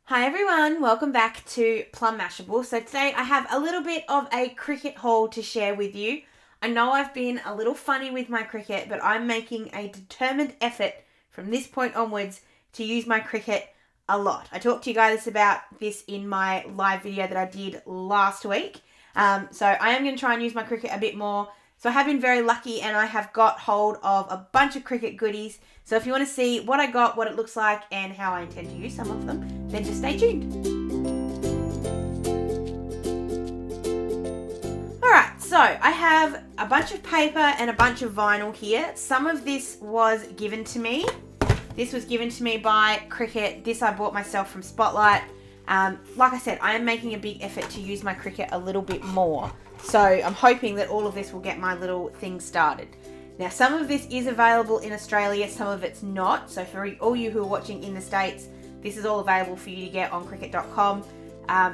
Hi everyone, welcome back to Plum Mashable. So today I have a little bit of a Cricut haul to share with you. I know I've been a little funny with my Cricut, but I'm making a determined effort from this point onwards to use my Cricut a lot. I talked to you guys about this in my live video that I did last week. So I am going to try and use my Cricut a bit more. So I have been very lucky and I have got hold of a bunch of Cricut goodies. So if you want to see what I got, what it looks like, and how I intend to use some of them, then just stay tuned. Alright, so I have a bunch of paper and a bunch of vinyl here. Some of this was given to me. This was given to me by Cricut. This I bought myself from Spotlight. Like I said, I am making a big effort to use my Cricut a little bit more. So I'm hoping that all of this will get my little thing started. Now some of this is available in Australia, some of it's not. So for all you who are watching in the States, this is all available for you to get on Cricut.com.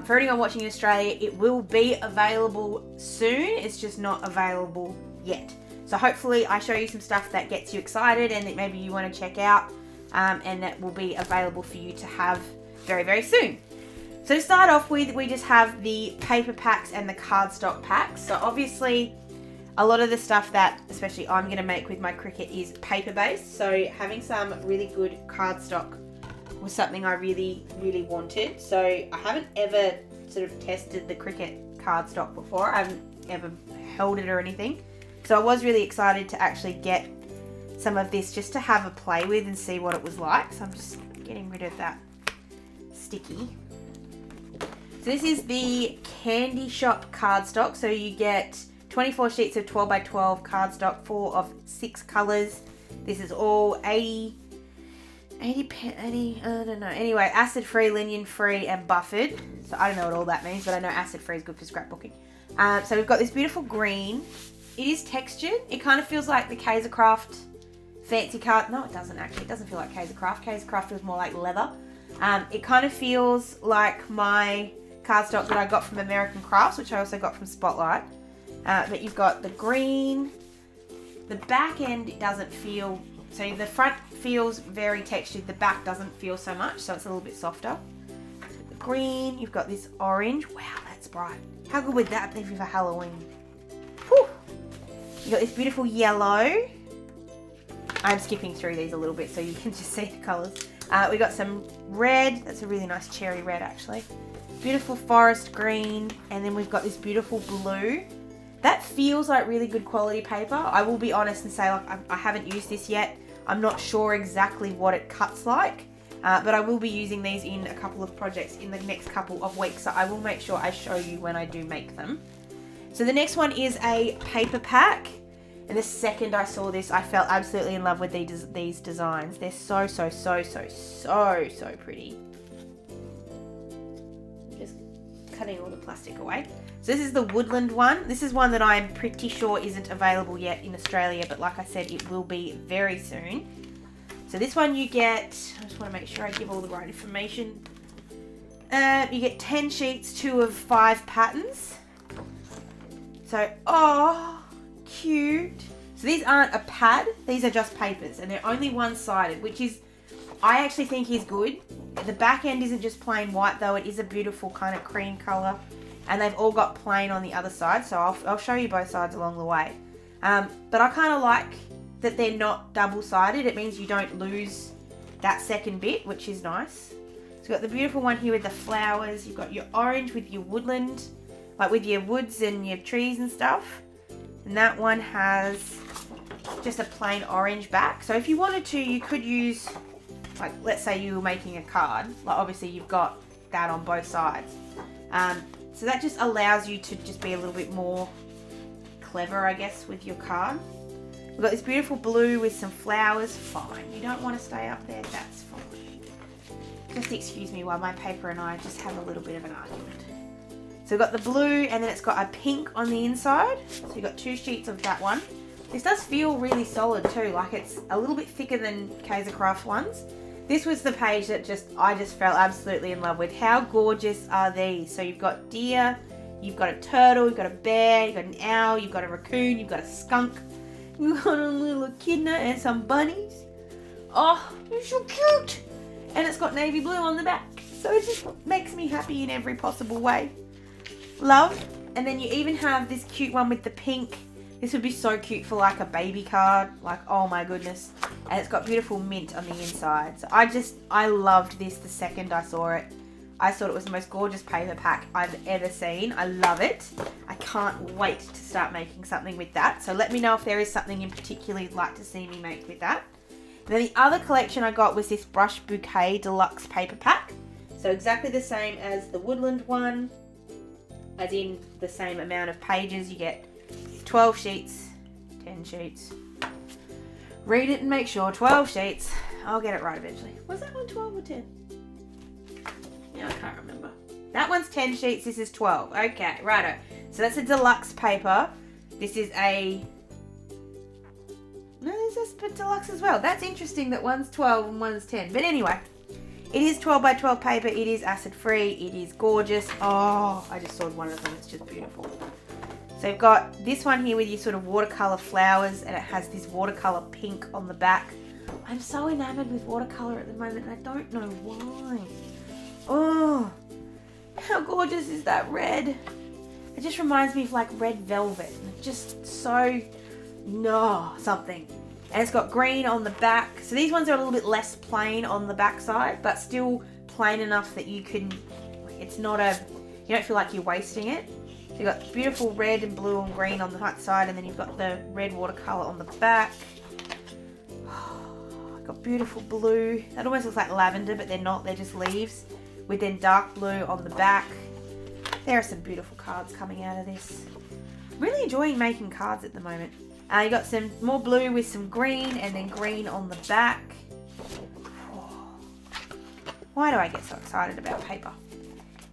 For anyone watching in Australia, it will be available soon. It's just not available yet. So hopefully I show you some stuff that gets you excited and that maybe you want to check out, and that will be available for you to have very, very soon. So to start off with, we just have the paper packs and the cardstock packs. So obviously a lot of the stuff that especially I'm going to make with my Cricut is paper based. So having some really good cardstock was something I really, really wanted. So I haven't ever sort of tested the Cricut cardstock before. I haven't ever held it or anything. So I was really excited to actually get some of this just to have a play with and see what it was like. So I'm just getting rid of that sticky. So this is the Candy Shop cardstock. So you get 24 sheets of 12 by 12 cardstock, 4 of 6 colors. This is all 80, I don't know. Anyway, acid free, linen free, and buffered. So I don't know what all that means, but I know acid free is good for scrapbooking. So we've got this beautiful green. It is textured. It kind of feels like the Kaiser Craft fancy card. No, it doesn't actually. It doesn't feel like Kaiser Craft. Kaiser Craft feels more like leather. It kind of feels like my cardstock that I got from American Crafts, which I also got from Spotlight. But you've got the green. The back end, it doesn't feel, so the front feels very textured, the back doesn't feel so much, so it's a little bit softer. So the green, you've got this orange. Wow, that's bright. How good would that be for Halloween? Whew. You've got this beautiful yellow. I'm skipping through these a little bit so you can just see the colours. We got some red. That's a really nice cherry red actually. Beautiful forest green, and then we've got this beautiful blue. That feels like really good quality paper. I will be honest and say, like, I haven't used this yet. I'm not sure exactly what it cuts like, but I will be using these in a couple of projects in the next couple of weeks, so I will make sure I show you when I do make them. So the next one is a paper pack, and the second I saw this, I fell absolutely in love with these designs. They're so pretty. Just cutting all the plastic away. So this is the Woodland one. This is one that I'm pretty sure isn't available yet in Australia, but like I said, it will be very soon. So this one you get, I just want to make sure I give all the right information. You get 10 sheets, 2 of 5 patterns. So, oh, cute. So these aren't a pad, these are just papers, and they're only one-sided, which is, I actually think is good. The back end isn't just plain white though, it is a beautiful kind of cream colour. And they've all got plain on the other side, so I'll show you both sides along the way. But I kind of like that they're not double-sided. It means you don't lose that second bit, which is nice. So you've got the beautiful one here with the flowers. You've got your orange with your woodland, like with your woods and your trees and stuff. And that one has just a plain orange back. So if you wanted to, you could use, like, let's say you were making a card. Like, obviously you've got that on both sides. So that just allows you to just be a little bit more clever, I guess, with your card. We've got this beautiful blue with some flowers. Fine. You don't want to stay up there? That's fine. Just excuse me while my paper and I just have a little bit of an argument. So we've got the blue, and then it's got a pink on the inside. So you've got 2 sheets of that one. This does feel really solid too. Like, it's a little bit thicker than Kaiser Craft ones. This was the page that I just fell absolutely in love with. How gorgeous are these? So you've got deer, you've got a turtle, you've got a bear, you've got an owl, you've got a raccoon, you've got a skunk, you've got a little echidna and some bunnies. Oh, they're so cute! And it's got navy blue on the back. So it just makes me happy in every possible way. Love. And then you even have this cute one with the pink. This would be so cute for like a baby card. Like, oh my goodness. And it's got beautiful mint on the inside. So I loved this the second I saw it. I thought it was the most gorgeous paper pack I've ever seen. I love it. I can't wait to start making something with that. So let me know if there is something in particular you'd like to see me make with that. And then the other collection I got was this Brush Bouquet Deluxe paper pack. So exactly the same as the Woodland one, as in the same amount of pages. You get 12 sheets, 10 sheets. Read it and make sure, 12 sheets. I'll get it right eventually. Was that one 12 or 10? Yeah, I can't remember. That one's 10 sheets, this is 12. Okay, righto. So that's a deluxe paper. This is a... No, there's a deluxe as well. That's interesting that one's 12 and one's 10. But anyway, it is 12 by 12 paper. It is acid free. It is gorgeous. Oh, I just sawed one of them. It's just beautiful. So you've got this one here with your sort of watercolor flowers, and it has this watercolor pink on the back. I'm so enamored with watercolor at the moment, and I don't know why. Oh, how gorgeous is that red? It just reminds me of like red velvet. Just so, no, something. And it's got green on the back. So these ones are a little bit less plain on the back side, but still plain enough that you can, it's not a, you don't feel like you're wasting it. So you've got beautiful red and blue and green on the right side, and then you've got the red watercolor on the back. Got beautiful blue. That almost looks like lavender, but they're not. They're just leaves with then dark blue on the back. There are some beautiful cards coming out of this. Really enjoying making cards at the moment. You got some more blue with some green, and then green on the back. Why do I get so excited about paper?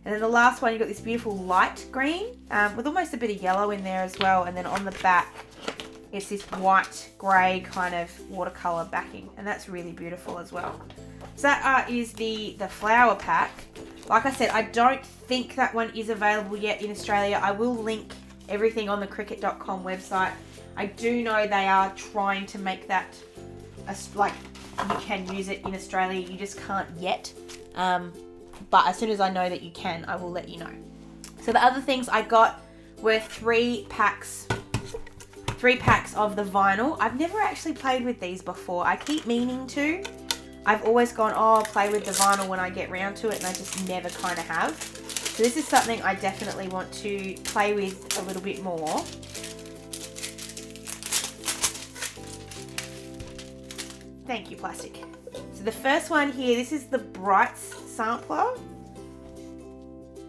And then the last one, you've got this beautiful light green with almost a bit of yellow in there as well. And then on the back, it's this white, grey kind of watercolour backing. And that's really beautiful as well. So that is the flower pack. Like I said, I don't think that one is available yet in Australia. I will link everything on the Cricut.com website. I do know they are trying to make that, like, you can use it in Australia. You just can't yet. But as soon as I know that you can, I will let you know. So the other things I got were 3 packs of the vinyl. I've never actually played with these before. I keep meaning to. I've always gone, oh, I'll play with the vinyl when I get round to it, and I just never kind of have. So this is something I definitely want to play with a little bit more. Thank you, plastic. So the first one here, this is the Brights sampler.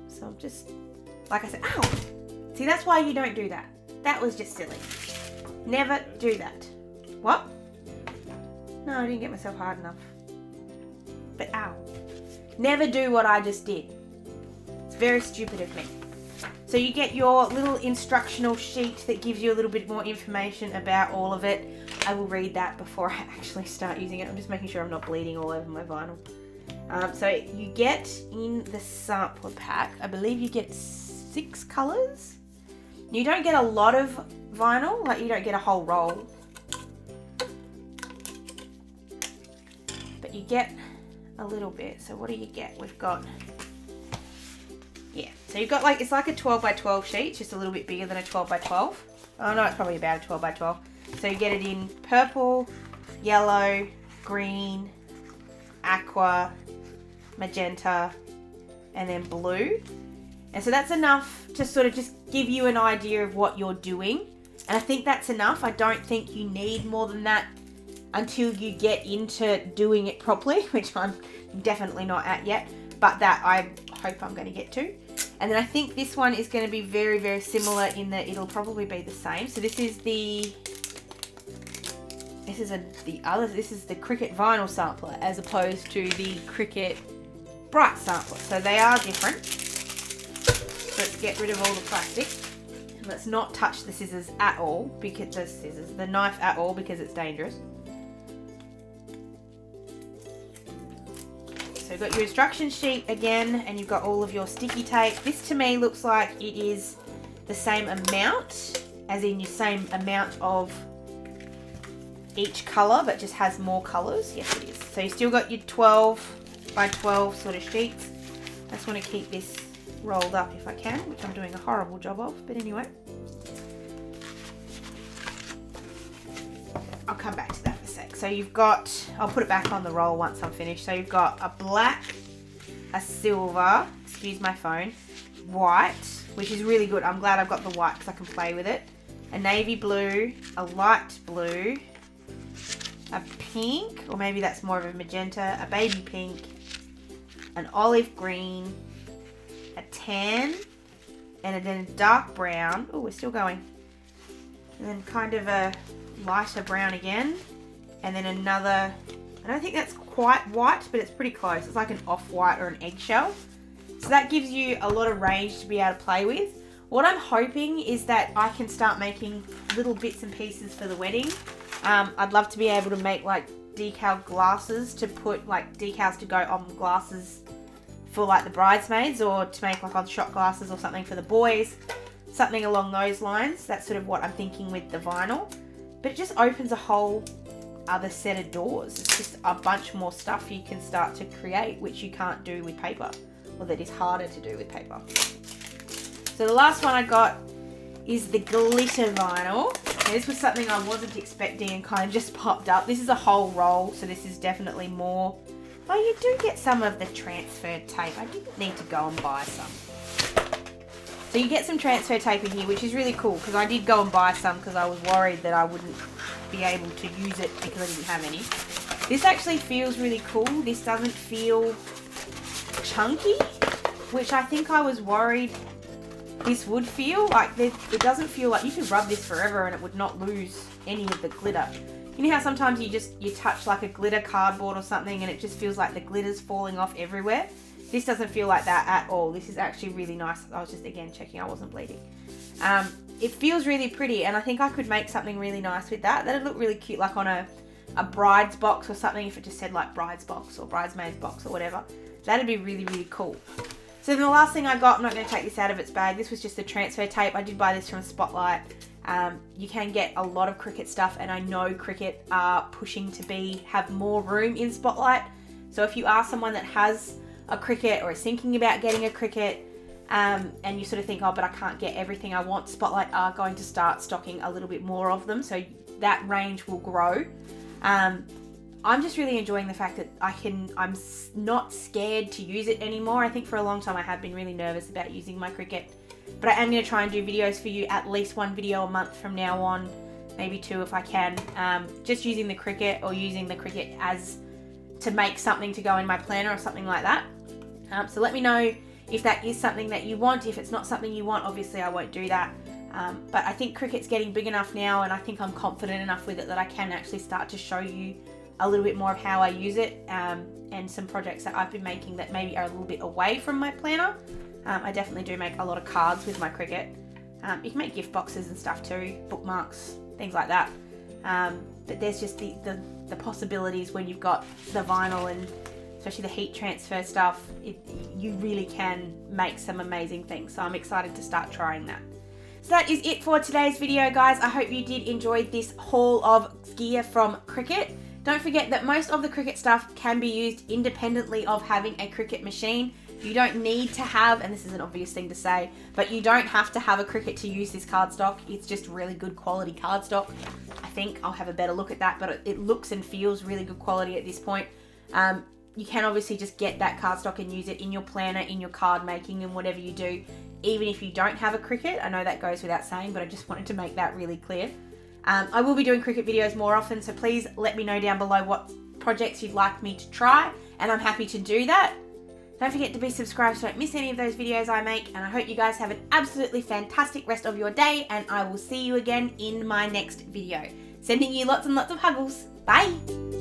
So I'm just, like I said, ow! See, that's why you don't do that. That was just silly. Never do that. What? No, I didn't get myself hard enough. But ow. Never do what I just did. It's very stupid of me. So you get your little instructional sheet that gives you a little bit more information about all of it. I will read that before I actually start using it. I'm just making sure I'm not bleeding all over my vinyl. So you get in the sampler pack, I believe you get 6 colours. You don't get a lot of vinyl, like you don't get a whole roll. But you get a little bit. So what do you get? We've got, yeah, so you've got like, it's like a 12 by 12 sheet, it's just a little bit bigger than a 12 by 12. Oh no, it's probably about a 12 by 12. So you get it in purple, yellow, green, aqua, magenta, and then blue. And so that's enough to sort of just give you an idea of what you're doing. And I think that's enough. I don't think you need more than that until you get into doing it properly, which I'm definitely not at yet, but that I hope I'm going to get to. And then I think this one is going to be very, very similar in that it'll probably be the same. So this is the Cricut vinyl sampler as opposed to the Cricut Bright sampler. So they are different. Let's get rid of all the plastic. Let's not touch the scissors at all, because the knife at all, because it's dangerous. So you've got your instruction sheet again, and you've got all of your sticky tape. This to me looks like it is the same amount, as in your same amount of each colour, but just has more colours. Yes, it is. So you still got your 12 by 12 sort of sheets. I just want to keep this rolled up if I can, which I'm doing a horrible job of, but anyway. I'll come back to that in a sec. So you've got, I'll put it back on the roll once I'm finished. So you've got a black, a silver, excuse my phone, white, which is really good. I'm glad I've got the white because I can play with it. A navy blue, a light blue, a pink, or maybe that's more of a magenta, a baby pink, an olive green, a tan, and then a dark brown. Oh, we're still going. And then kind of a lighter brown again. And then another, I don't think that's quite white, but it's pretty close. It's like an off-white or an eggshell. So that gives you a lot of range to be able to play with. What I'm hoping is that I can start making little bits and pieces for the wedding. I'd love to be able to make like decal glasses to put like decals to go on glasses for like the bridesmaids, or to make like on shot glasses or something for the boys. Something along those lines. That's sort of what I'm thinking with the vinyl. But it just opens a whole other set of doors. It's just a bunch more stuff you can start to create, which you can't do with paper, or that is harder to do with paper. So the last one I got is the glitter vinyl. Now, this was something I wasn't expecting and kind of just popped up. This is a whole roll, so this is definitely more. Oh, you do get some of the transfer tape. I didn't need to go and buy some. So you get some transfer tape in here, which is really cool, because I did go and buy some because I was worried that I wouldn't be able to use it because I didn't have any. This actually feels really cool. This doesn't feel chunky, which I think I was worried this would feel. Like it doesn't feel like, you could rub this forever and it would not lose any of the glitter. You know how sometimes you touch like a glitter cardboard or something and it just feels like the glitter's falling off everywhere? This doesn't feel like that at all. This is actually really nice. I was just again checking I wasn't bleeding. It feels really pretty, and I think I could make something really nice with that. That'd look really cute like on a bride's box or something, if it just said like bride's box or bridesmaid's box or whatever. That'd be really, really cool. So then the last thing I got, I'm not going to take this out of its bag. This was just the transfer tape. I did buy this from Spotlight. You can get a lot of Cricut stuff, and I know Cricut are pushing to have more room in Spotlight. So if you are someone that has a Cricut or is thinking about getting a Cricut, and you sort of think, oh, but I can't get everything I want, Spotlight are going to start stocking a little bit more of them, so that range will grow. I'm just really enjoying the fact that I'm not scared to use it anymore. I think for a long time I have been really nervous about using my Cricut, but I am going to try and do videos for you, at least one video a month from now on, maybe two if I can, just using the Cricut, or using the Cricut as to make something to go in my planner or something like that. So let me know if that is something that you want. If it's not something you want, obviously I won't do that. But I think Cricut's getting big enough now, and I think I'm confident enough with it that I can actually start to show you a little bit more of how I use it, and some projects that I've been making that maybe are a little bit away from my planner. I definitely do make a lot of cards with my Cricut. You can make gift boxes and stuff too, bookmarks, things like that. But there's just the possibilities when you've got the vinyl, and especially the heat transfer stuff, you really can make some amazing things. So I'm excited to start trying that. So that is it for today's video, guys. I hope you did enjoy this haul of gear from Cricut. Don't forget that most of the Cricut stuff can be used independently of having a Cricut machine. You don't need to have, and this is an obvious thing to say, but you don't have to have a Cricut to use this cardstock. It's just really good quality cardstock. I think I'll have a better look at that, but it looks and feels really good quality at this point. You can obviously just get that cardstock and use it in your planner, in your card making, and whatever you do, even if you don't have a Cricut. I know that goes without saying, but I just wanted to make that really clear. I will be doing Cricut videos more often, so please let me know down below what projects you'd like me to try, and I'm happy to do that. Don't forget to be subscribed so you don't miss any of those videos I make, and I hope you guys have an absolutely fantastic rest of your day, and I will see you again in my next video. Sending you lots and lots of huggles. Bye!